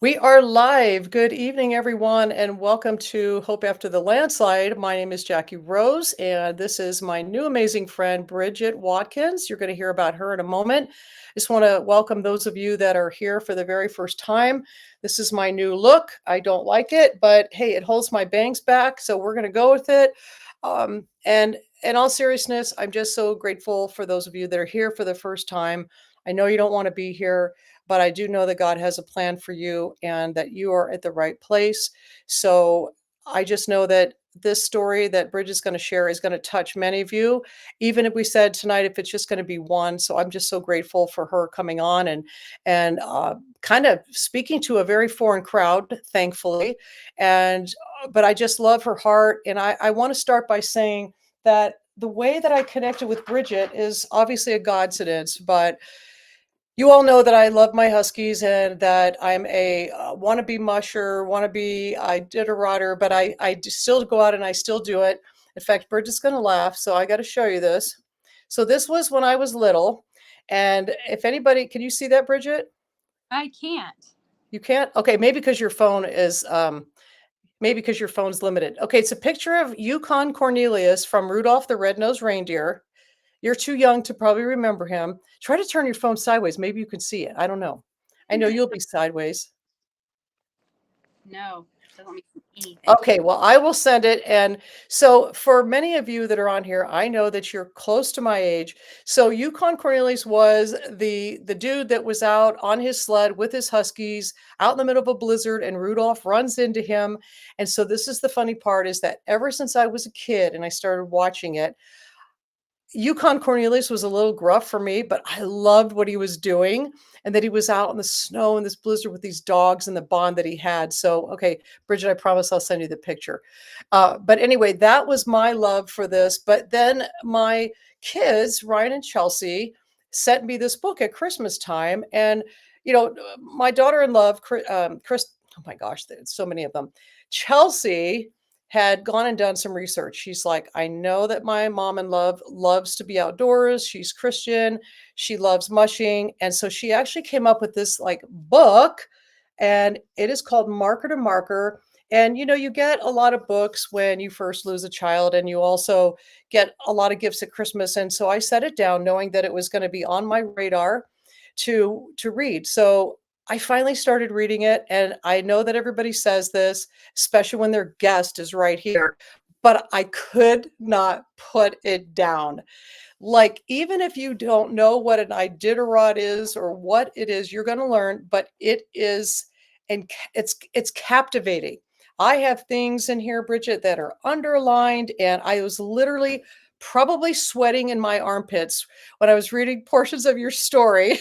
We are live. Good evening, everyone, and welcome to Hope After the Landslide. My name is Jackie Rose, and this is my new amazing friend, Bridget Watkins. You're going to hear about her in a moment. Just want to welcome those of you that are here for the very first time. This is my new look. I don't like it, but hey, it holds my bangs back, so we're going to go with it. And in all seriousness, I'm just so grateful for those of you that are here for the first time. I know you don't want to be here, but I do know that God has a plan for you and that you are at the right place. So I just know that this story that Bridget's going to share is going to touch many of you, even if we said tonight if it's just going to be one. So I'm just so grateful for her coming on and kind of speaking to a very foreign crowd, thankfully. And but I just love her heart, and I want to start by saying that the way that I connected with Bridget is obviously a coincidence, but you all know that I love my Huskies and that I'm a wannabe musher, wannabe Iditarodder, but still go out and I still do it. In fact, Bridget's going to laugh, so I got to show you this. So this was when I was little. And if anybody, can you see that, Bridget? I can't. You can't? Okay, maybe because your phone is maybe because your phone's limited. Okay, it's a picture of Yukon Cornelius from Rudolph the Red-Nosed Reindeer. You're too young to probably remember him. Try to turn your phone sideways. Maybe you can see it. I don't know. I know you'll be sideways. No, doesn't make anything. Okay, well, I will send it. And so, for many of you that are on here, I know that you're close to my age. So, Yukon Cornelius was the dude that was out on his sled with his huskies out in the middle of a blizzard, and Rudolph runs into him. And so, this is the funny part: is that ever since I was a kid and I started watching it, Yukon Cornelius was a little gruff for me, but I loved what he was doing and that he was out in the snow in this blizzard with these dogs and the bond that he had. So, okay, Bridget, I promise I'll send you the picture. But anyway, that was my love for this. But then my kids, Ryan and Chelsea, sent me this book at Christmas time. And, my daughter in love, Chris, oh my gosh, there's so many of them. Chelsea had gone and done some research. She's like, I know that my mom in love loves to be outdoors. She's Christian. She loves mushing. And so she actually came up with this like book, and it is called Marker to Marker. And you get a lot of books when you first lose a child, and you also get a lot of gifts at Christmas. And so I set it down knowing that it was going to be on my radar to read. So I finally started reading it, and I know that everybody says this, especially when their guest is right here, but I could not put it down. Like, even if you don't know what an Iditarod is or what it is, you're going to learn, but it is, and it's captivating. I have things in here, Bridget, that are underlined, and I was literally probably sweating in my armpits when I was reading portions of your story.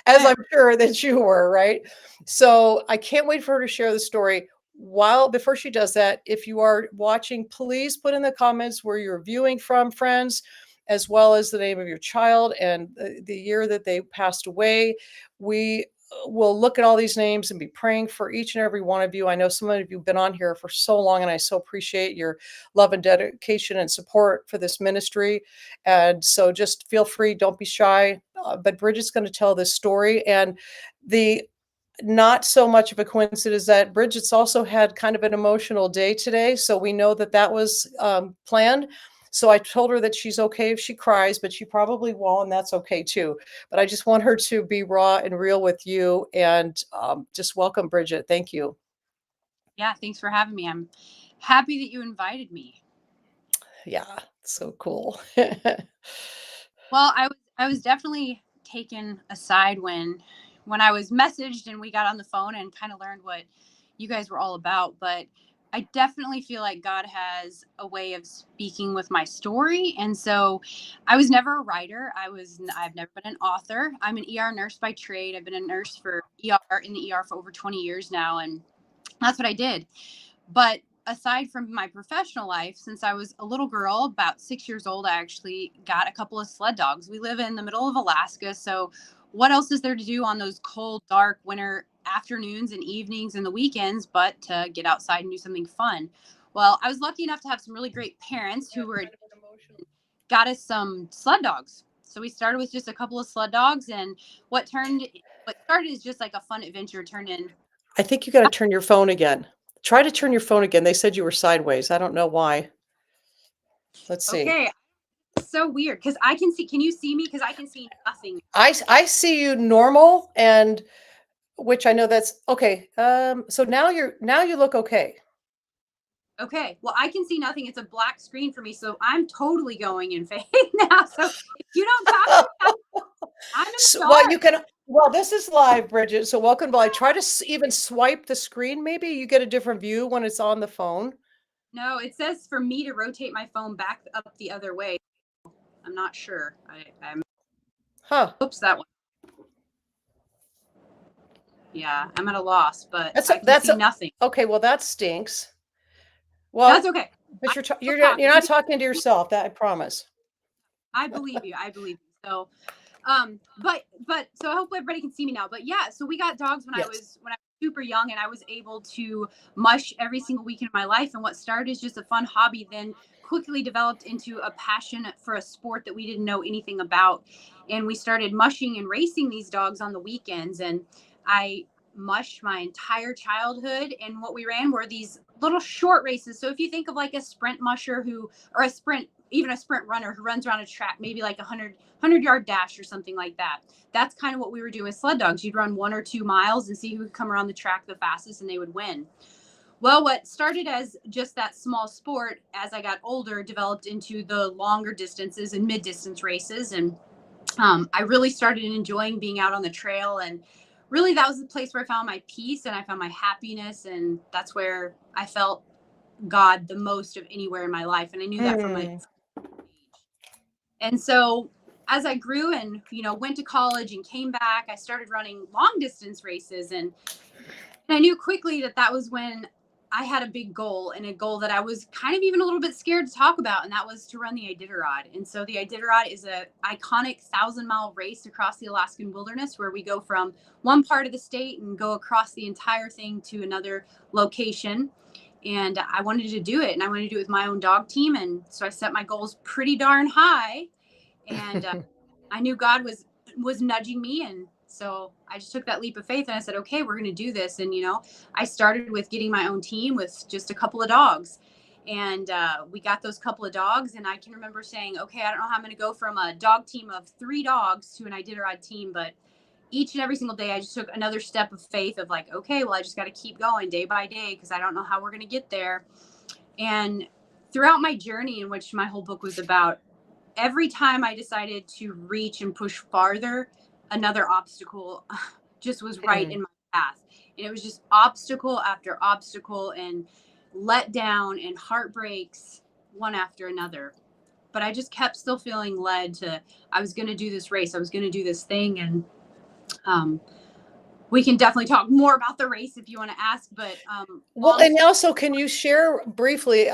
As I'm sure that you were, right? So I can't wait for her to share the story. While before she does that, if you are watching, please put in the comments where you're viewing from, friends, as well as the name of your child and the year that they passed away. We will look at all these names and be praying for each and every one of you. I know some of you have been on here for so long, and I so appreciate your love and dedication and support for this ministry. And so just feel free, don't be shy. But Bridget's going to tell this story. And the not so much of a coincidence that Bridget's also had kind of an emotional day today. So we know that that was planned. So I told her that she's okay if she cries, but she probably won't, and that's okay too. But I just want her to be raw and real with you, and just welcome, Bridget. Thank you. Yeah, thanks for having me. I'm happy that you invited me. Yeah, so cool. Well, I was definitely taken aside when I was messaged and we got on the phone and kind of learned what you guys were all about, but I definitely feel like God has a way of speaking with my story. And so I was never a writer. I've never been an author. I'm an ER nurse by trade. I've been a nurse for ER in the ER for over 20 years now, and that's what I did. But aside from my professional life, since I was a little girl, about 6 years old, I actually got a couple of sled dogs. We live in the middle of Alaska. So, what else is there to do on those cold, dark winter afternoons and evenings and the weekends but to get outside and do something fun? Well, I was lucky enough to have some really great parents who were got us some sled dogs. So we started with just a couple of sled dogs, and what started as just like a fun adventure turned in. I think you gotta turn your phone again. Try to turn your phone again. They said you were sideways. I don't know why. Let's see. Okay, so weird because I can see. Can you see me? Because I can see nothing. I see you normal and which I know that's okay. So now you look okay. Okay, well I can see nothing. It's a black screen for me, so I'm totally going in faith now. So if you don't talk to me, I'm in So, the well, you dark. can well, this is live, Bridget. So welcome. Well, I try to even swipe the screen. Maybe you get a different view when it's on the phone. No, it says for me to rotate my phone back up the other way. I'm not sure. I'm Huh. oops that one. Yeah, I'm at a loss, but That's I can that's see nothing. okay. Well, that stinks. That's Well, okay. but I you're talk. you're not talking to yourself. That I promise. I believe you. I believe you. So, but so I hope everybody can see me now. But yeah, so we got dogs Yes. when I was super young, and I was able to mush every single weekend of my life. And what started as just a fun hobby then quickly developed into a passion for a sport that we didn't know anything about. And we started mushing and racing these dogs on the weekends. And I mushed my entire childhood. And what we ran were these little short races. So if you think of like a sprint musher or a sprint, even a sprint runner who runs around a track, maybe like a 100-yard dash or something like that. That's kind of what we were doing with sled dogs. You'd run 1 or 2 miles and see who could come around the track the fastest and they would win. Well, what started as just that small sport, as I got older, developed into the longer distances and mid distance races. And I really started enjoying being out on the trail. And really, that was the place where I found my peace and I found my happiness. And that's where I felt God the most of anywhere in my life. And I knew that from a Hmm. And so as I grew and, went to college and came back, I started running long distance races. And I knew quickly that that was when I had a big goal and a goal that I was kind of even a little bit scared to talk about. And that was to run the Iditarod. And so the Iditarod is a iconic 1,000-mile race across the Alaskan wilderness where we go from one part of the state and go across the entire thing to another location. And I wanted to do it, and I wanted to do it with my own dog team. And so I set my goals pretty darn high, and I knew God was nudging me, and so I just took that leap of faith and I said, okay, we're going to do this. And I started with getting my own team with just a couple of dogs, and we got those couple of dogs. And I can remember saying, okay, I don't know how I'm going to go from a dog team of 3 dogs to an Iditarod team, but each and every single day I just took another step of faith of like, okay, well, I just got to keep going day by day because I don't know how we're going to get there. And throughout my journey, in which my whole book was about, every time I decided to reach and push farther, another obstacle just was right Hmm. in my path. And it was just obstacle after obstacle and let down and heartbreaks one after another. But I just kept still feeling led to, I was going to do this race. I was going to do this thing. And um, we can definitely talk more about the race if you want to ask. But Well, and also, can you share briefly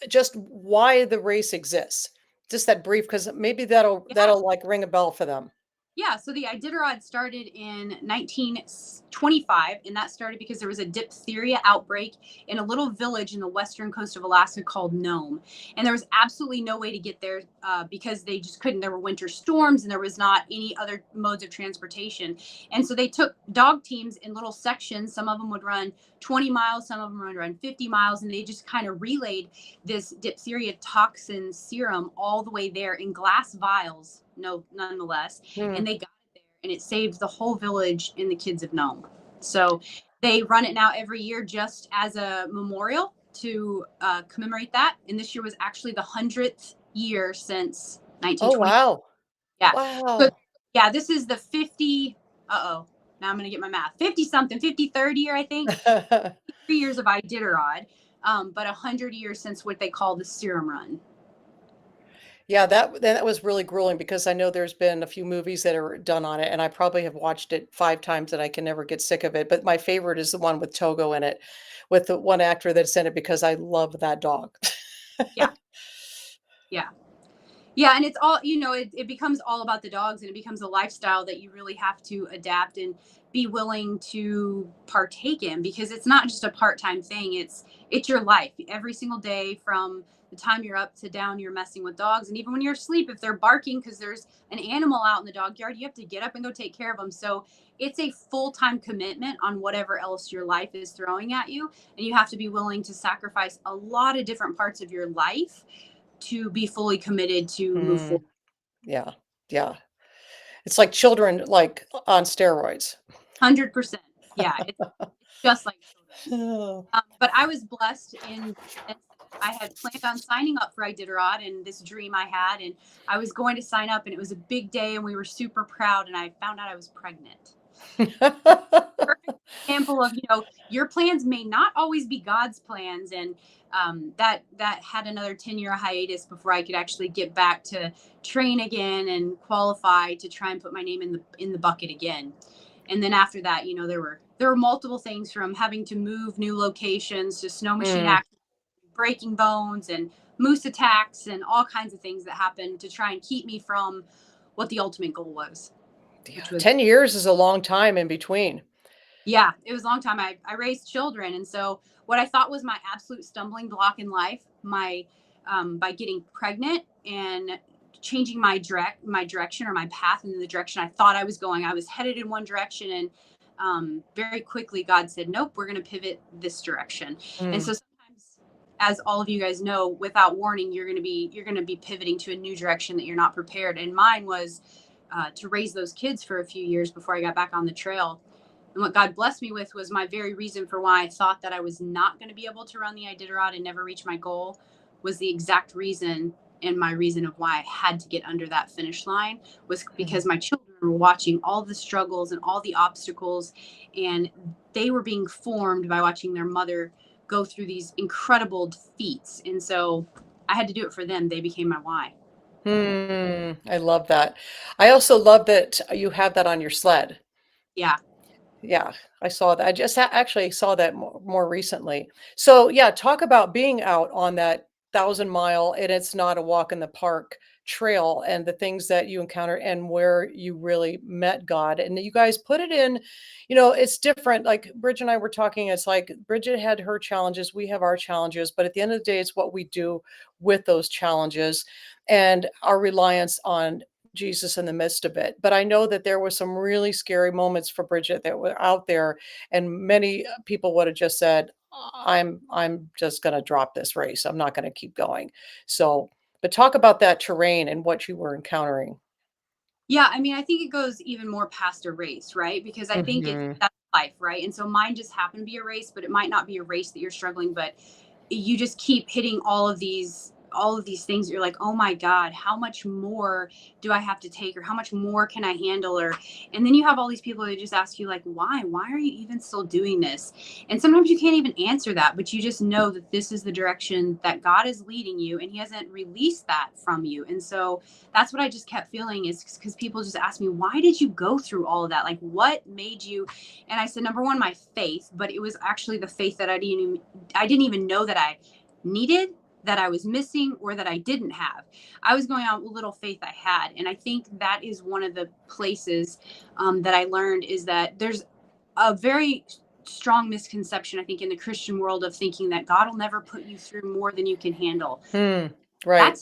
just why the race exists? Just that brief, because maybe yeah, that'll like ring a bell for them. Yeah, so the Iditarod started in 1925, and that started because there was a diphtheria outbreak in a little village in the western coast of Alaska called Nome. And there was absolutely no way to get there because they just couldn't. There were winter storms, and there was not any other modes of transportation. And so they took dog teams in little sections. Some of them would run 20 miles, some of them would run 50 miles, and they just kind of relayed this diphtheria toxin serum all the way there in glass vials, no, nonetheless, Hmm. and they got it there, and it saved the whole village and the kids of Nome. So they run it now every year just as a memorial to commemorate that. And this year was actually the 100th year since Oh, 1920. wow. Yeah. So Wow. yeah, this is the 50. Now I'm gonna get my math. 50 something, 53rd year, I think. 3 years of Iditarod, but 100 years since what they call the serum run. Yeah, that was really grueling because I know there's been a few movies that are done on it, and I probably have watched it 5 times and I can never get sick of it, but my favorite is the one with Togo in it, with the one actor that's in it because I love that dog. Yeah, yeah. Yeah, and it's all, it becomes all about the dogs, and it becomes a lifestyle that you really have to adapt and be willing to partake in, because it's not just a part-time thing. It's your life. Every single day from the time you're up to down, you're messing with dogs. And even when you're asleep, if they're barking because there's an animal out in the dog yard, you have to get up and go take care of them. So it's a full-time commitment on whatever else your life is throwing at you. And you have to be willing to sacrifice a lot of different parts of your life to be fully committed to move Mm, forward. yeah, yeah. It's like children, like, on steroids. 100%. Yeah, it's just like children. Oh. But I was blessed in the sense that I had planned on signing up for Iditarod and this dream I had, and I was going to sign up, and it was a big day, and we were super proud, and I found out I was pregnant. Perfect example of, your plans may not always be God's plans. And that had another 10-year hiatus before I could actually get back to train again and qualify to try and put my name in the bucket again. And then after that, there were multiple things, from having to move new locations to snow machine Mm, accidents, breaking bones, and moose attacks, and all kinds of things that happened to try and keep me from what the ultimate goal was, yeah, which was, 10 years is a long time in between. yeah, it was a long time. I raised children, and so what I thought was my absolute stumbling block in life, my by getting pregnant and changing my direction, or my path in the direction I thought I was going. I was headed in one direction, and very quickly God said, "Nope, we're going to pivot this direction." And Mm, so sometimes, as all of you guys know, without warning, you're going to be pivoting to a new direction that you're not prepared. And mine was to raise those kids for a few years before I got back on the trail. And what God blessed me with was my very reason for why I thought that I was not going to be able to run the Iditarod and never reach my goal, was the exact reason, and my reason of why I had to get under that finish line was mhm. because my children were watching all the struggles and all the obstacles, and they were being formed by watching their mother go through these incredible feats. And so I had to do it for them. They became my why. I love that. I also love that you have that on your sled. Yeah. Yeah, I saw that. I just actually saw that more recently. So, yeah, talk about being out on that 1,000 mile, and it's not a walk in the park trail, and the things that you encounter and where you really met God. And you guys put it in, it's different. Like Bridget and I were talking, it's like Bridget had her challenges, we have our challenges, but at the end of the day, it's what we do with those challenges and our reliance on Jesus in the midst of it. But I know that there were some really scary moments for Bridget that were out there, and many people would have just said, I'm just going to drop this race. I'm not going to keep going." So, but talk about that terrain and what you were encountering. Yeah, I mean, I think it goes even more past a race, right? Because I think Mhm. that's life, right? And so mine just happened to be a race, but it might not be a race that you're struggling, but you just keep hitting all of these things that you're like, oh my God, how much more do I have to take, or how much more can I handle? Or and then you have all these people that just ask you, like, why are you even still doing this? And sometimes you can't even answer that, but you just know that this is the direction that God is leading you, and he hasn't released that from you. And so that's what I just kept feeling, is because people just ask me, why did you go through all of that? Like, what made you? And I said, number one, my faith, but it was actually the faith that I didn't even know that I needed, that I was missing, or that I didn't have. I was going out with little faith I had. And I think that is one of the places that I learned, is that there's a very strong misconception, I think, in the Christian world, of thinking that God will never put you through more than you can handle. Hmm. Right.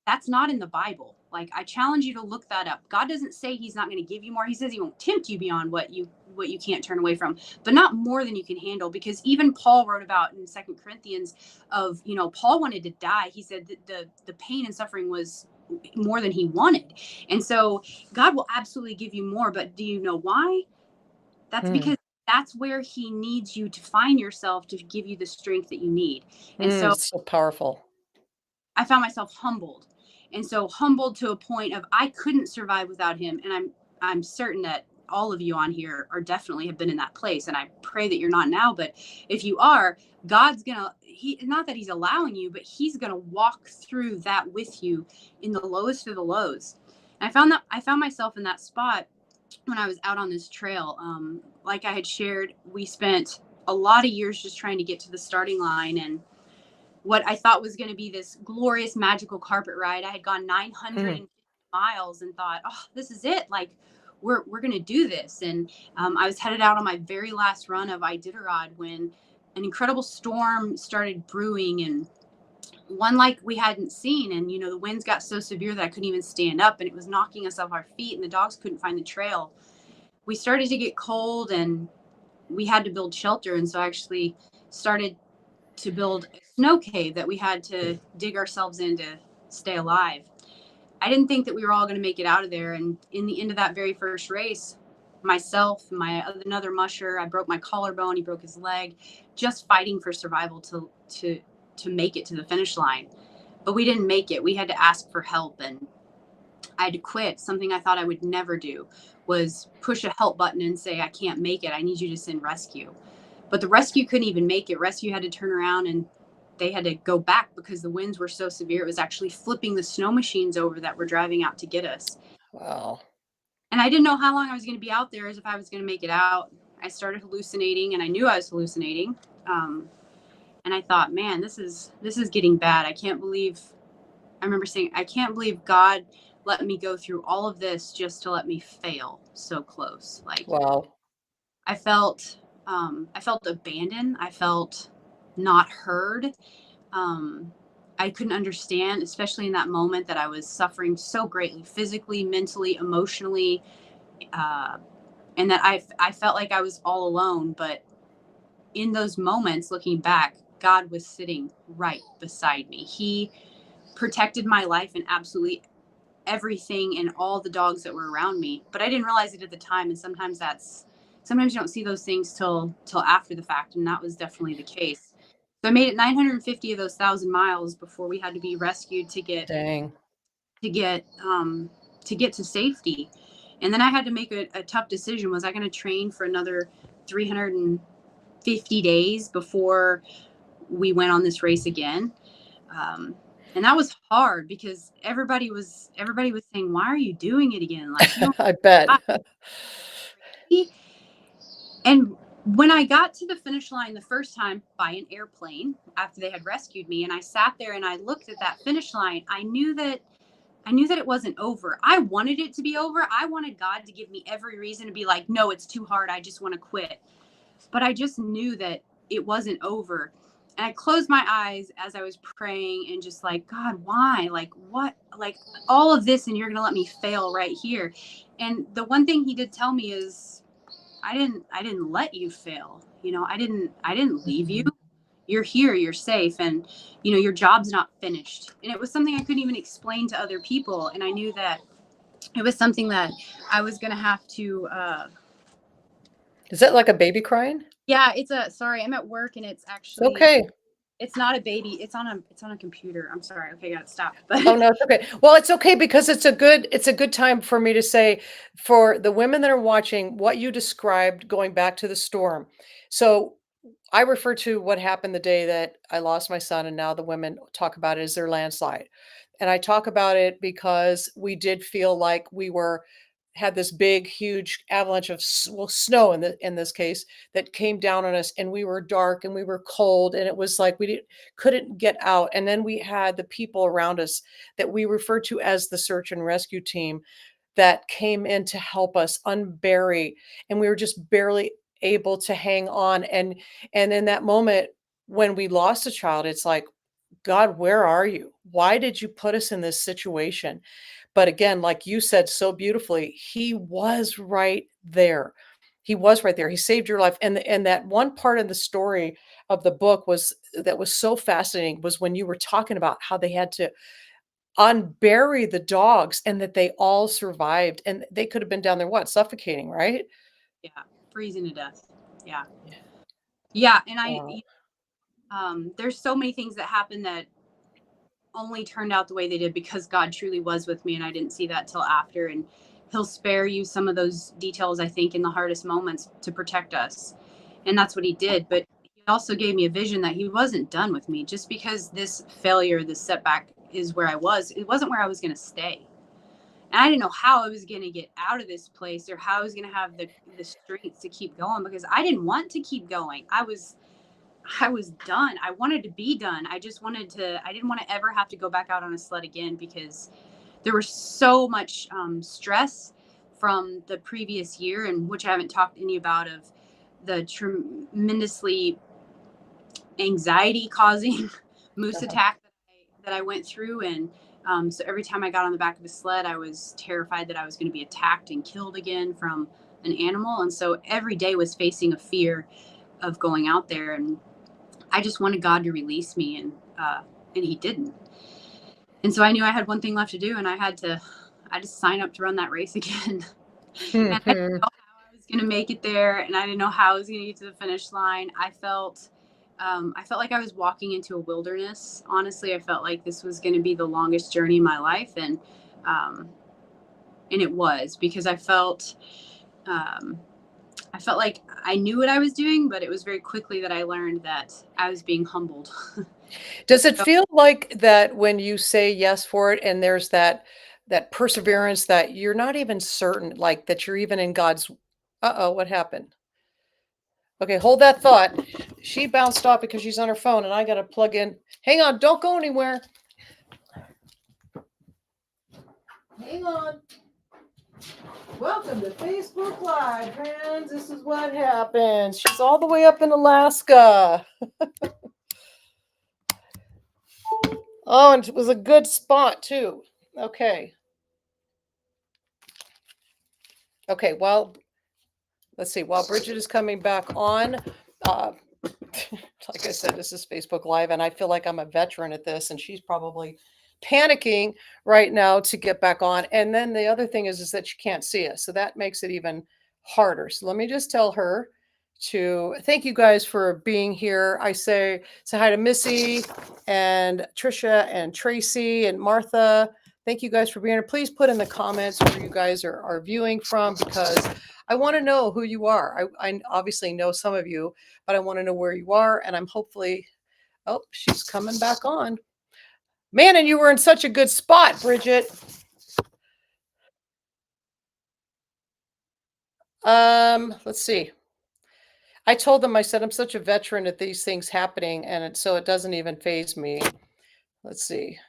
That's not in the Bible. Like, I challenge you to look that up. God doesn't say he's not going to give you more. He says he won't tempt you beyond what you can't turn away from, but not more than you can handle. Because even Paul wrote about in Second Corinthians of, Paul wanted to die. He said that the pain and suffering was more than he wanted. And so God will absolutely give you more, but do you know why? That's Hmm. because that's where he needs you to find yourself, to give you the strength that you need. And so It's so powerful. I found myself humbled. And so humbled to a point of, I couldn't survive without him. And I'm certain that all of you on here are definitely have been in that place. And I pray that you're not now, but if you are, God's gonna, he, not that he's allowing you, but he's gonna walk through that with you in the lowest of the lows. And I found myself in that spot when I was out on this trail. Like I had shared, we spent a lot of years just trying to get to the starting line, and what I thought was going to be this glorious magical carpet ride. I had gone Mhm. 950 miles and thought, oh, this is it. Like we're going to do this. And I was headed out on my very last run of Iditarod when an incredible storm started brewing, and one like we hadn't seen. And, the winds got so severe that I couldn't even stand up, and it was knocking us off our feet, and the dogs couldn't find the trail. We started to get cold, and we had to build shelter. And so I actually started to build a snow cave that we had to dig ourselves in to stay alive. I didn't think that we were all going to make it out of there. And in the end of that very first race, myself, my another musher, I broke my collarbone, he broke his leg, just fighting for survival to make it to the finish line. But we didn't make it. We had to ask for help, and I had to quit. Something I thought I would never do was push a help button and say, I can't make it. I need you to send rescue. But the rescue couldn't even make it. Rescue had to turn around, and they had to go back because the winds were so severe. It was actually flipping the snow machines over that were driving out to get us. Wow. And I didn't know how long I was going to be out there, as if I was going to make it out. I started hallucinating, and I knew I was hallucinating. And I thought, man, this is getting bad. I can't believe. I remember saying, I can't believe God let me go through all of this just to let me fail so close. Like Wow. I felt, I felt abandoned. I felt not heard. Um, I couldn't understand, especially in that moment, that I was suffering so greatly, physically, mentally, emotionally, uh, and that I felt like I was all alone. But in those moments, looking back, God was sitting right beside me. He protected my life and absolutely everything and all the dogs that were around me. But I didn't realize it at the time. And sometimes you don't see those things till after the fact. And that was definitely the case. So I made it 950 of those 1,000 miles before we had to be rescued Dang. to get um, to get to safety. And then I had to make a tough decision. Was I going to train for another 350 days before we went on this race again? And that was hard because everybody was saying, "Why are you doing it again? Like you don't I bet. have crazy." And when I got to the finish line the first time by an airplane after they had rescued me, and I sat there and I looked at that finish line, I knew that it wasn't over. I wanted it to be over. I wanted God to give me every reason to be like, "No, it's too hard. I just want to quit." But I just knew that it wasn't over. And I closed my eyes as I was praying and just like, God, why? Like, what? Like, all of this, and you're going to let me fail right here. And the one thing he did tell me is, I didn't let you fail. I didn't leave you. You're here, you're safe, and your job's not finished. And it was something I couldn't even explain to other people. And I knew that it was something that I was going to have to Is that like a baby crying? yeah, sorry, I'm at work, and it's It's actually okay. it's not a baby. It's on a computer. I'm sorry. Okay, got to stop. Oh, But no, it's okay. Well, it's okay because it's a good time for me to say, for the women that are watching, what you described going back to the storm. So, I refer to what happened the day that I lost my son, and now the women talk about it as their landslide. And I talk about it because we did feel like we had this big, huge avalanche of snow in this case that came down on us, and we were dark and we were cold, and it was like we couldn't get out. And then we had the people around us that we refer to as the search and rescue team that came in to help us unbury, and we were just barely able to hang on. And in that moment when we lost a child, it's like, God, where are you? Why did you put us in this situation? But again, like you said so beautifully, he was right there. He was right there. He saved your life. And that one part of the story of the book that was so fascinating was when you were talking about how they had to unbury the dogs and that they all survived, and they could have been down there, what, suffocating, right? yeah, freezing to death. Yeah, Yeah. yeah, and Wow. there's so many things that happened that only turned out the way they did because God truly was with me, and I didn't see that till after. And He'll spare you some of those details, I think, in the hardest moments to protect us, and that's what He did. But He also gave me a vision that He wasn't done with me. Just because this failure, this setback is where I was, it wasn't where I was going to stay. And I didn't know how I was going to get out of this place, or how I was going to have the strength to keep going, because I didn't want to keep going. I was done. I wanted to be done. I didn't want to ever have to go back out on a sled again, because there was so much stress from the previous year, and which I haven't talked any about, of the tremendously anxiety causing moose Uh-huh. attack that I went through. And so every time I got on the back of a sled, I was terrified that I was going to be attacked and killed again from an animal. And so every day was facing a fear of going out there. And I just wanted God to release me, and He didn't. And so I knew I had one thing left to do, and I just signed up to run that race again. And I didn't Hmm. know how I was going to make it there, and I didn't know how I was going to get to the finish line. I felt like I was walking into a wilderness. Honestly, I felt like this was going to be the longest journey of my life, um, and it was, because um, I felt like I knew what I was doing, but it was very quickly that I learned that I was being humbled. Does it So feel like that when you say yes for it and there's that perseverance that you're not even certain, like, that you're even in God's Uh-oh, what happened? Okay, hold that thought. She bounced off because she's on her phone and I gotta plug in. Hang on, don't go anywhere. Hang on. Welcome to Facebook Live, friends. This is what happens. She's all the way up in Alaska. Oh, and it was a good spot too. Okay. Okay, well, let's see. While Bridget is coming back on, uh, like I said, this is Facebook Live, and I feel like I'm a veteran at this, and she's probably panicking right now to get back on. And then the other thing is that you can't see us, so that makes it even harder. So let me just tell her to thank you guys for being here. I say hi to Missy and Trisha and Tracy and Martha. Thank you guys for being here. Please put in the comments where you guys are viewing from, because I want to know who you are. I obviously know some of you, but I want to know where you are. And I'm hopefully, oh, she's coming back on. Man, and you were in such a good spot, Bridget. Let's see. I told them, I said, I'm such a veteran at these things happening, and so it doesn't even phase me. Let's see.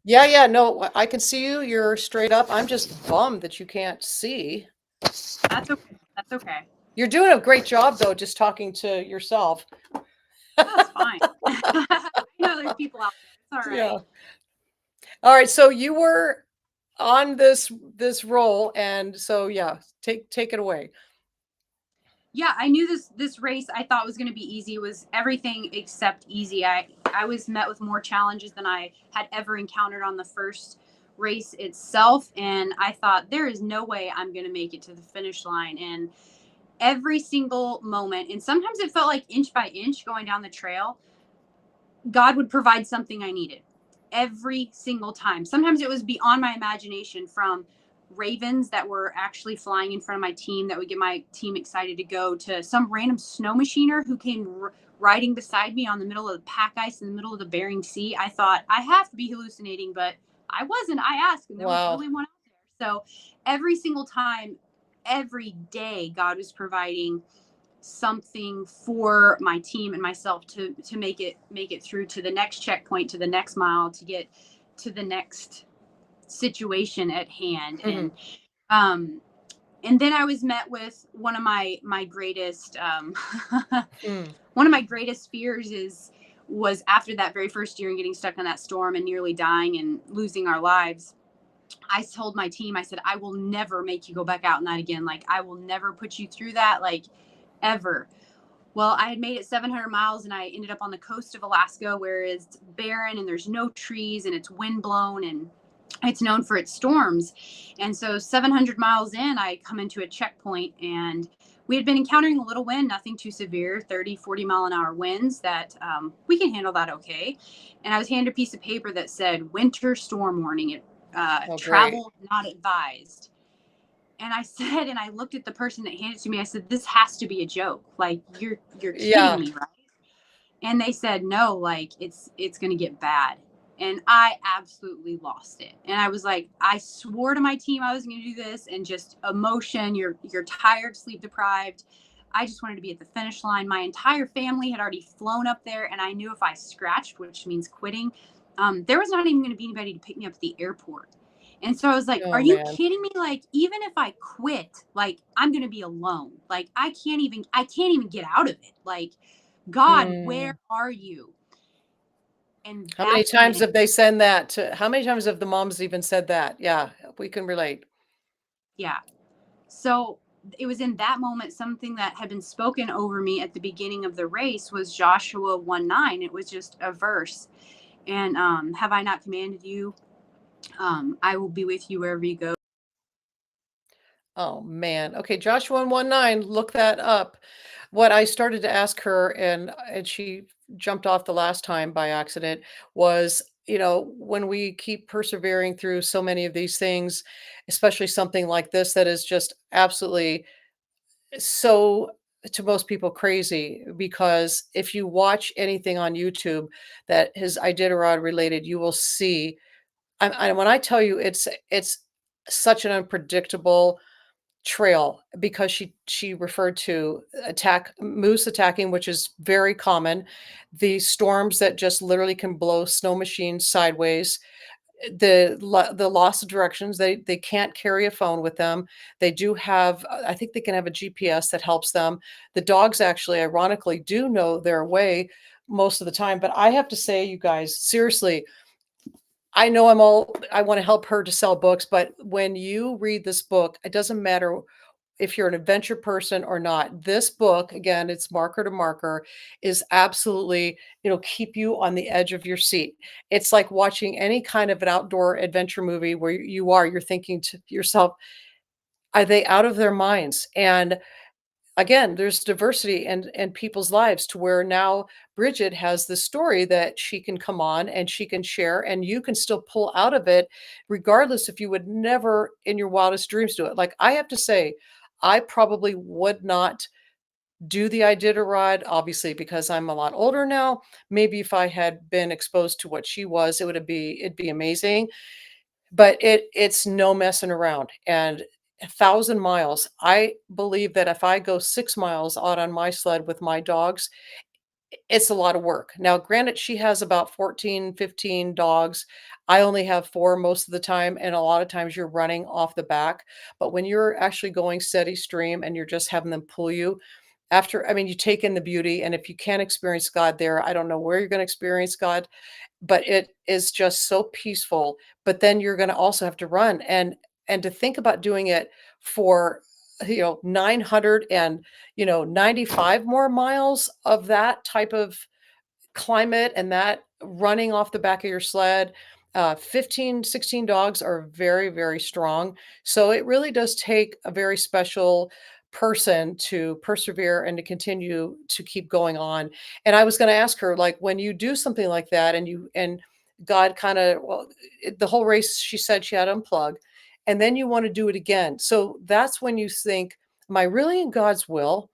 Yeah, yeah, no, I can see you. You're straight up. I'm just bummed that you can't see. that's okay. That's okay. You're doing a great job, though, just talking to yourself. That's fine. I know there's people out there. It's all right. Yeah. All right. So you were on this role, and so yeah, take it away. Yeah, I knew this race I thought was going to be easy. It was everything except easy. I was met with more challenges than I had ever encountered on the first race itself, and I thought there is no way I'm going to make it to the finish line. And every single moment, and sometimes it felt like inch by inch going down the trail, God would provide something I needed every single time. Sometimes it was beyond my imagination, from ravens that were actually flying in front of my team that would get my team excited to go, to some random snow machiner who came riding beside me on the middle of the pack ice in the middle of the Bering Sea. I thought I have to be hallucinating, but I wasn't. I asked, and there was Wow. really one out there. So every single time, every day, God was providing something for my team and myself to make it through to the next checkpoint, to the next mile, to get to the next situation at hand. Mhm. Um and then I was met with one of my greatest Mm. one of my greatest fears is was after that very first year and getting stuck in that storm and nearly dying and losing our lives. I told my team, I said, I will never make you go back out in that again. Like, I will never put you through that, like, ever. Well, I had made it 700 miles and I ended up on the coast of Alaska, where it's barren and there's no trees and it's wind blown and it's known for its storms. And so 700 miles in, I come into a checkpoint, and we had been encountering a little wind, nothing too severe, 30, 40-mile-an-hour winds that we can handle that okay. And I was handed a piece of paper that said winter storm warning, Oh, great. travel not advised. And I said, and I looked at the person that handed it to me, I said, this has to be a joke. Like, you're kidding Yeah. me, right? And they said, no, like, it's going to get bad. And I absolutely lost it. And I was like, I swore to my team I was going to do this, and just emotion. You're tired, sleep deprived. I just wanted to be at the finish line. My entire family had already flown up there, and I knew if I scratched, which means quitting, there was not even going to be anybody to pick me up at the airport. And so I was like, are Oh you man. kidding me? Like, even if I quit, like, I'm going to be alone. Like, I can't even get out of it. Like, God, where Hmm. are you? And How many that's when times it, have they said that how many times have the moms even said that? Yeah, we can relate. yeah. So it was in that moment, something that had been spoken over me at the beginning of the race was Joshua 1:9. It was just a verse. And have I not commanded you? I will be with you wherever you go. Oh man. Okay, Joshua 1:9, look that up. What I started to ask her, and she jumped off the last time by accident, was, when we keep persevering through so many of these things, especially something like this that is just absolutely so, to most people, crazy, because if you watch anything on YouTube that is Iditarod related, you will see, when I tell you it's such an unpredictable trail, because she referred to attack moose attacking, which is very common. The storms that just literally can blow snow machines sideways, the loss of directions. They can't carry a phone with them. They do have, I think they can have a GPS that helps them. The dogs actually, ironically, do know their way most of the time. But I have to say, you guys, seriously, I know I want to help her to sell books, but when you read this book, it doesn't matter if you're an adventure person or not. This book, again, it's marker to marker, is absolutely, it'll keep you on the edge of your seat. It's like watching any kind of an outdoor adventure movie where you're thinking to yourself, are they out of their minds? And again, there's diversity in people's lives, to where now Bridget has this story that she can come on and she can share, and you can still pull out of it, regardless if you would never in your wildest dreams do it. Like, I have to say, I probably would not do the Iditarod, obviously, because I'm a lot older now. Maybe if I had been exposed to what she was, it'd be amazing. But it's no messing around, and 1,000 miles. I believe that if I go 6 miles out on my sled with my dogs, it's a lot of work. Now, granted, she has about 14, 15 dogs. I only have 4 most of the time, and a lot of times you're running off the back. But when you're actually going steady stream and you're just having them pull you, you take in the beauty, and if you can't experience God there, I don't know where you're gonna experience God, but it is just so peaceful. But then you're gonna also have to run, and to think about doing it for, 900 and, 95 more miles of that type of climate, and that running off the back of your sled. 15, 16 dogs are very, very strong. So it really does take a very special person to persevere and to continue to keep going on. And I was going to ask her, like, when you do something like that, and God kind of, well, the whole race, she said she had to unplug, and then you want to do it again. So that's when you think, am I really in God's will?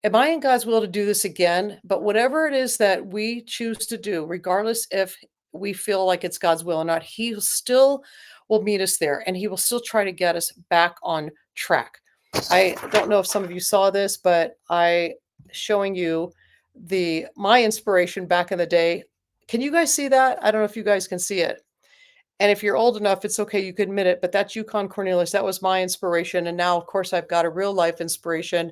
Am I in God's will to do this again? But whatever it is that we choose to do, regardless if we feel like it's God's will or not, He still will meet us there, and He will still try to get us back on track. I don't know if some of you saw this, but I showing you my inspiration back in the day. Can you guys see that? I don't know if you guys can see it. And if you're old enough, it's okay, you can admit it, but that's Yukon Cornelius. That was my inspiration. And now, of course, I've got a real life inspiration,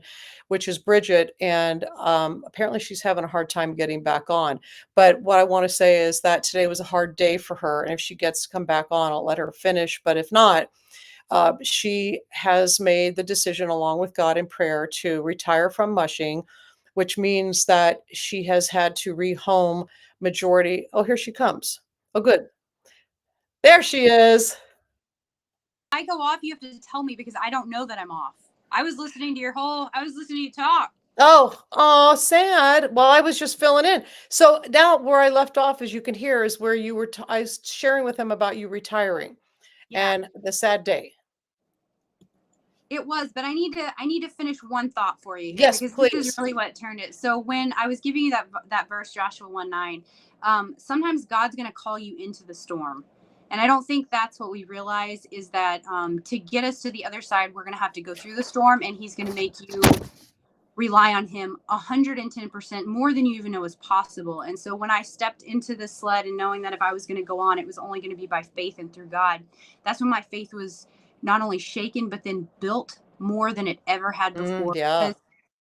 which is Bridget. And apparently she's having a hard time getting back on. But what I want to say is that today was a hard day for her. And if she gets to come back on, I'll let her finish. But if not, she has made the decision, along with God in prayer, to retire from mushing, which means that she has had to rehome majority. Oh, here she comes. Oh, good. There she is. I go off, you have to tell me because I don't know that I'm off. I was listening to you talk. Oh, sad. Well, I was just filling in. So now where I left off, as you can hear, is where I was sharing with him about you retiring Yeah. and the sad day. It was, but I need to finish one thought for you here Yes, because this is please. really what turned it. So when I was giving you that verse Joshua 1:9, sometimes God's going to call you into the storm. And I don't think that's what we realize is that to get us to the other side, we're going to have to go through the storm, and He's going to make you rely on Him 110% more than you even know is possible. And so when I stepped into the sled and knowing that if I was going to go on, it was only going to be by faith and through God, that's when my faith was not only shaken, but then built more than it ever had before. Yeah. Because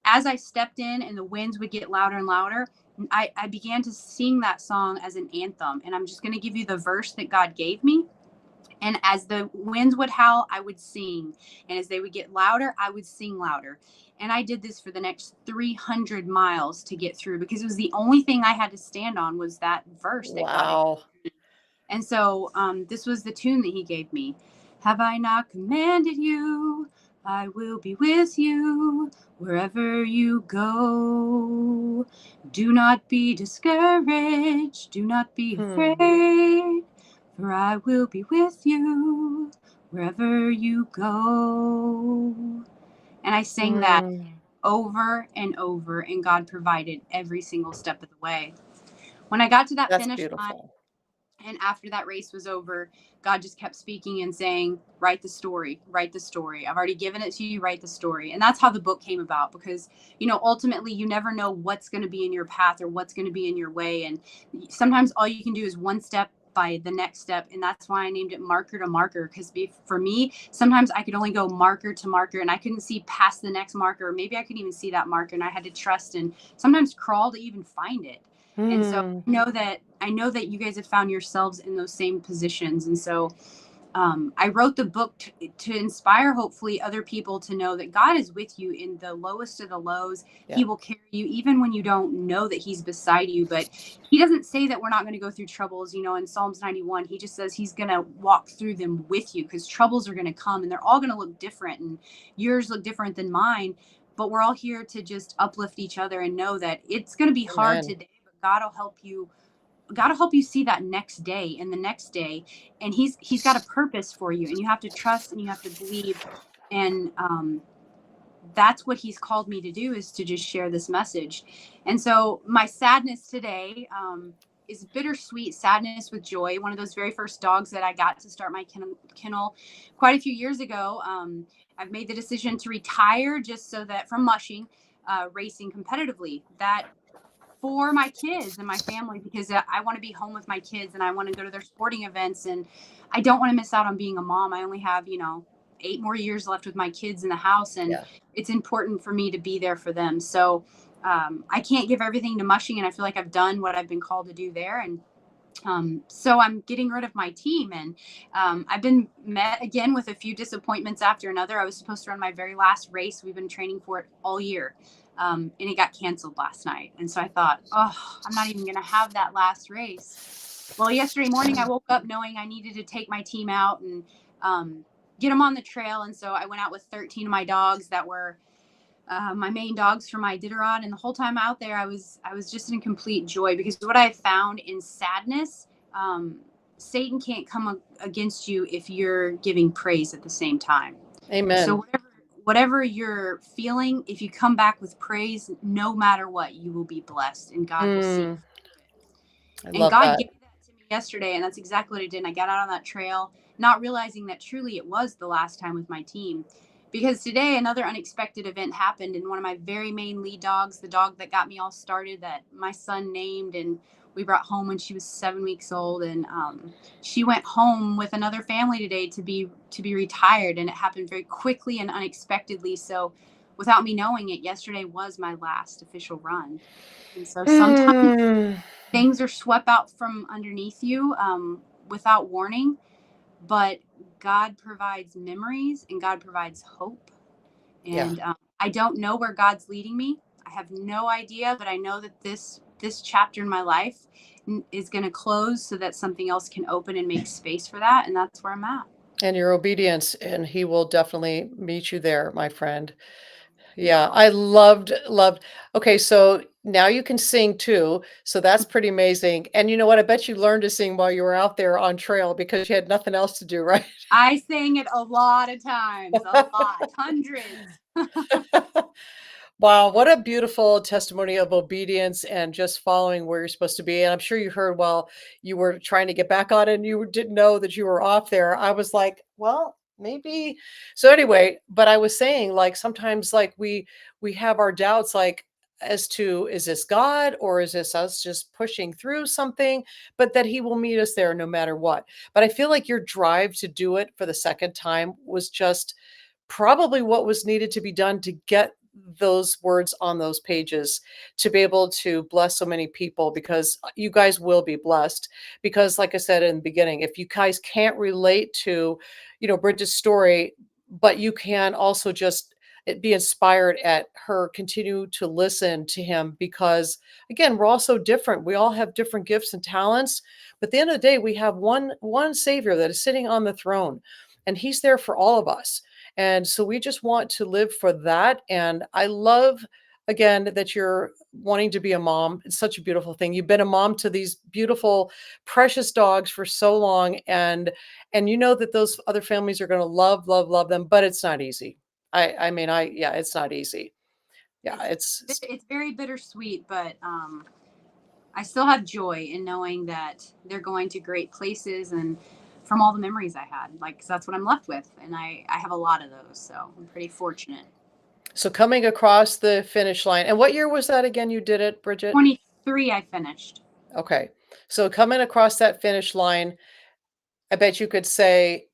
as I stepped in and the winds would get louder and louder, I began to sing that song as an anthem. And I'm just going to give you the verse that God gave me. And as the winds would howl, I would sing. And as they would get louder, I would sing louder. And I did this for the next 300 miles to get through because it was the only thing I had to stand on was that verse that God had. Wow. And so this was the tune that He gave me. Have I not commanded you? I will be with you wherever you go. Do not be discouraged. Do not be Hmm. afraid, for I will be with you wherever you go. And I sang that Hmm. over and over, and God provided every single step of the way. When I got to that That's finish line, beautiful. and after that race was over, God just kept speaking and saying, write the story, write the story. I've already given it to you, write the story. And that's how the book came about because, ultimately you never know what's going to be in your path or what's going to be in your way. And sometimes all you can do is one step by the next step. And that's why I named it marker to marker. Because for me, sometimes I could only go marker to marker and I couldn't see past the next marker. Or maybe I couldn't even see that marker and I had to trust and sometimes crawl to even find it. And so Hmm. I know that you guys have found yourselves in those same positions. And so I wrote the book to inspire, hopefully, other people to know that God is with you in the lowest of the lows. Yeah. He will carry you even when you don't know that He's beside you. But He doesn't say that we're not going to go through troubles. In Psalms 91, He just says He's going to walk through them with you because troubles are going to come and they're all going to look different. And yours look different than mine. But we're all here to just uplift each other and know that it's going to be hard Amen. today, but God will help you see that next day and the next day, and He's got a purpose for you, and you have to trust and you have to believe, and that's what He's called me to do is to just share this message. And so my sadness today is bittersweet sadness with joy. One of those very first dogs that I got to start my kennel quite a few years ago. I've made the decision to retire just so that from mushing, racing competitively. That for my kids and my family because I want to be home with my kids and I want to go to their sporting events and I don't want to miss out on being a mom. I only have, 8 more years left with my kids in the house and Yeah. it's important for me to be there for them. So I can't give everything to mushing and I feel like I've done what I've been called to do there. And so I'm getting rid of my team and I've been met again with a few disappointments after another. I was supposed to run my very last race. We've been training for it all year. And it got canceled last night. And so I thought, oh, I'm not even going to have that last race. Well, yesterday morning, I woke up knowing I needed to take my team out and get them on the trail. And so I went out with 13 of my dogs that were my main dogs for my Iditarod. And the whole time out there, I was just in complete joy because what I found in sadness, Satan can't come against you if you're giving praise at the same time. So Amen. whatever you're feeling, if you come back with praise, no matter what, you will be blessed and God will see. Hmm. I And love God that. gave that to me yesterday, and that's exactly what I did. And I got out on that trail, not realizing that truly it was the last time with my team. Because today, another unexpected event happened, and one of my very main lead dogs, the dog that got me all started, that my son named and we brought home when she was 7 weeks old, and she went home with another family today to be retired, and it happened very quickly and unexpectedly. So, without me knowing it, yesterday was my last official run. And so sometimes Hmm. things are swept out from underneath you without warning, but God provides memories and God provides hope. Yeah. And I don't know where God's leading me. I have no idea, but I know that this chapter in my life is going to close so that something else can open and make space for that. And that's where I'm at. And your obedience, and he will definitely meet you there, my friend. Yeah. Yeah, I loved. Okay, so now you can sing too, so that's pretty amazing, and you know what? I bet you learned to sing while you were out there on trail because you had nothing else to do, right? I sang it a lot of times, a lot, hundreds. Wow, what a beautiful testimony of obedience and just following where you're supposed to be. And I'm sure you heard while you were trying to get back on and you didn't know that you were off there. I was like, well, maybe. So anyway, but I was saying like sometimes like we have our doubts like as to is this God or is this us just pushing through something, but that he will meet us there no matter what. But I feel like your drive to do it for the second time was just probably what was needed to be done to get those words on those pages to be able to bless so many people because you guys will be blessed because like I said in the beginning if you guys can't relate to Bridget's story but you can also just be inspired at her continue to listen to him because again we're all so different, we all have different gifts and talents, but at the end of the day we have one savior that is sitting on the throne and he's there for all of us. And so we just want to live for that. And I love, again, that you're wanting to be a mom. It's such a beautiful thing. You've been a mom to these beautiful, precious dogs for so long. And you know that those other families are going to love, love, love them, but it's not easy. Yeah, it's not easy. Yeah, It's it's it's very bittersweet, but I still have joy in knowing that they're going to great places and from all the memories I had, like 'cause that's what I'm left with, and I have a lot of those, so I'm pretty fortunate. so coming across the finish line. And what year was that again you did it, Bridget? 23, I finished. Okay. So coming across that finish line, I bet you could say,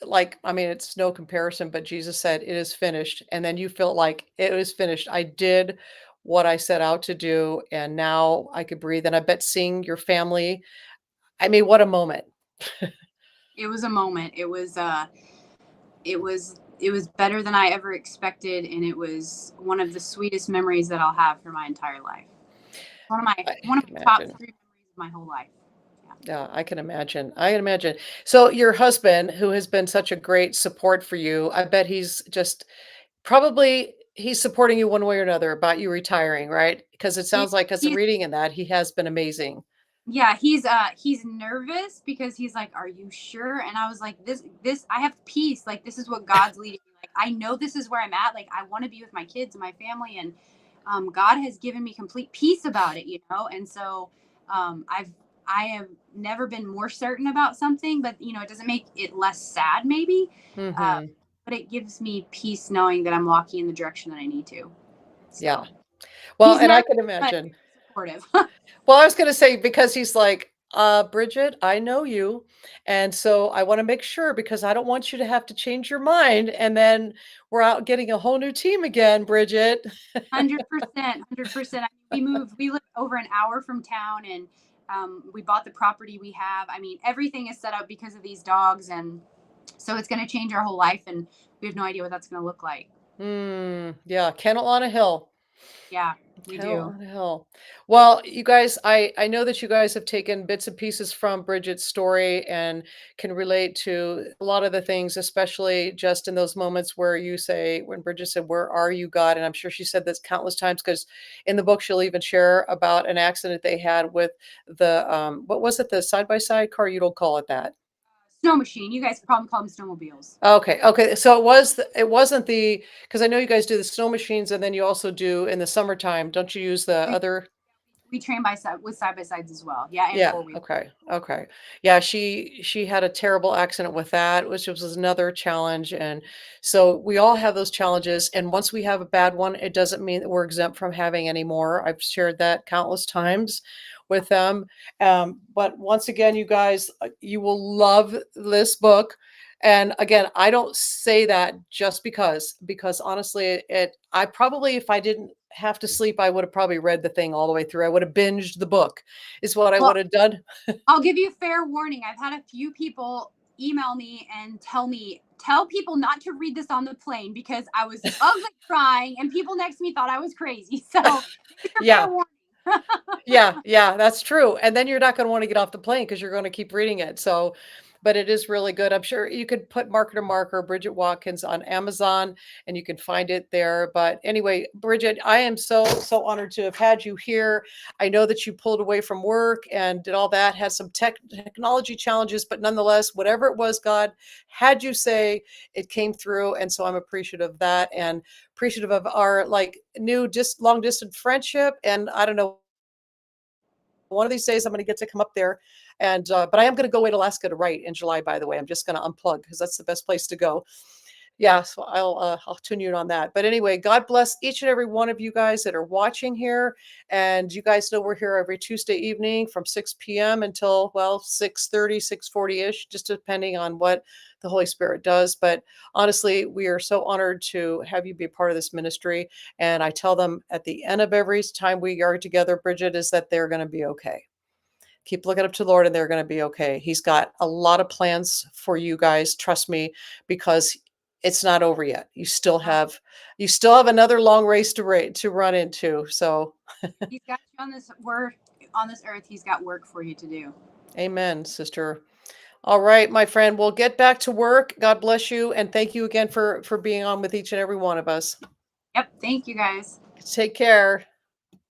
like, I mean, it's no comparison, but Jesus said, "It is finished." And then you felt like it was finished. I did what I set out to do, and now I could breathe. And I bet seeing your family, I mean, what a moment. It was a moment. It was better than I ever expected, and it was one of the sweetest memories that I'll have for my entire life. I One of can my top imagine. 3 memories of my whole life. Yeah. Yeah, I can imagine. I can imagine. So your husband, who has been such a great support for you, I bet he's just probably he's supporting you one way or another about you retiring, right? Because it He sounds like as I'm he's reading in that, he has been amazing. Yeah, he's nervous because he's like, "Are you sure?" And I was like, "This I have peace. Like this is what God's leading me. Like I know this is where I'm at. Like I want to be with my kids and my family and God has given me complete peace about it, you know?" And so I have never been more certain about something, but it doesn't make it less sad maybe. Uh, Mhm. but it gives me peace knowing that I'm walking in the direction that I need to. Yeah. So, Well, he's and I nervous can but imagine. very supportive. Well, I was gonna say because he's like, Bridget, I know you, and so I wanna make sure because I don't want you to have to change your mind, and then we're out getting a whole new team again, Bridget." 100%, 100%. I mean, we live over an hour from town, and we bought the property we have. I mean, everything is set up because of these dogs, and so it's going to change our whole life, and we have no idea what that's going to look like. Yeah, kennel on a hill. Yeah, we Kennel do. on a hill. Well, you guys, I know that you guys have taken bits and pieces from Bridget's story and can relate to a lot of the things, especially just in those moments where you say, when Bridget said, "Where are you, God?" And I'm sure she said this countless times because in the book she'll even share about an accident they had with the what was it, the side by side car? You don't call it that. Snow machine. You guys probably call them snowmobiles. Okay, okay. So it wasn't the because I know you guys do the snow machines and then you also do in the summertime. Don't you use the We, other? we train with side by sides as well. Yeah, and Yeah, four wheel. okay, okay. Yeah, she had a terrible accident with that, which was another challenge, and so we all have those challenges, and once we have a bad one, it doesn't mean that we're exempt from having any more. I've shared that countless times with them, but once again, you guys, you will love this book, and again, I don't say that just because honestly, I probably, if I didn't have to sleep, I would have probably read the thing all the way through. I would have binged the book is what I Well, would have done. I'll give you fair warning. I've had a few people email me and tell people not to read this on the plane because I was ugly crying and people next to me thought I was crazy. So there's your fair Yeah, warning. yeah, yeah, that's true, and then you're not gonna wanna get off the plane because 'cause you're gonna keep reading it, so but it is really good. I'm sure you could put Marketer Marker, Bridget Watkins on Amazon and you can find it there. But anyway, Bridget, I am so honored to have had you here. I know that you pulled away from work and did all that, had some technology challenges, but nonetheless, whatever it was, God had you say, it came through. And so I'm appreciative of that and appreciative of our like new just long distance friendship. And I don't know, one of these days I'm going to get to come up there and but I am going to go away to Alaska to write in July, by the way. I'm just going to unplug because that's the best place to go. Yeah, so I'll tune you in on that. But anyway, God bless each and every one of you guys that are watching here. And you guys know we're here every Tuesday evening from 6 p.m. until, well, 6:30, 6:40-ish, just depending on what the Holy Spirit does. But honestly, we are so honored to have you be a part of this ministry. And I tell them at the end of every time we are together, Bridget, is that they're going to be okay. Keep looking up to the Lord and they're going to be okay. He's got a lot of plans for you guys. Trust me, because it's not over yet. You still have another long race to run into. So He's got you on this work on this earth. He's got work for you to do. amen, sister. All right, my friend. We'll get back to work. God bless you. And thank you again for being on with each and every one of us. Yep. Thank you guys. Take care.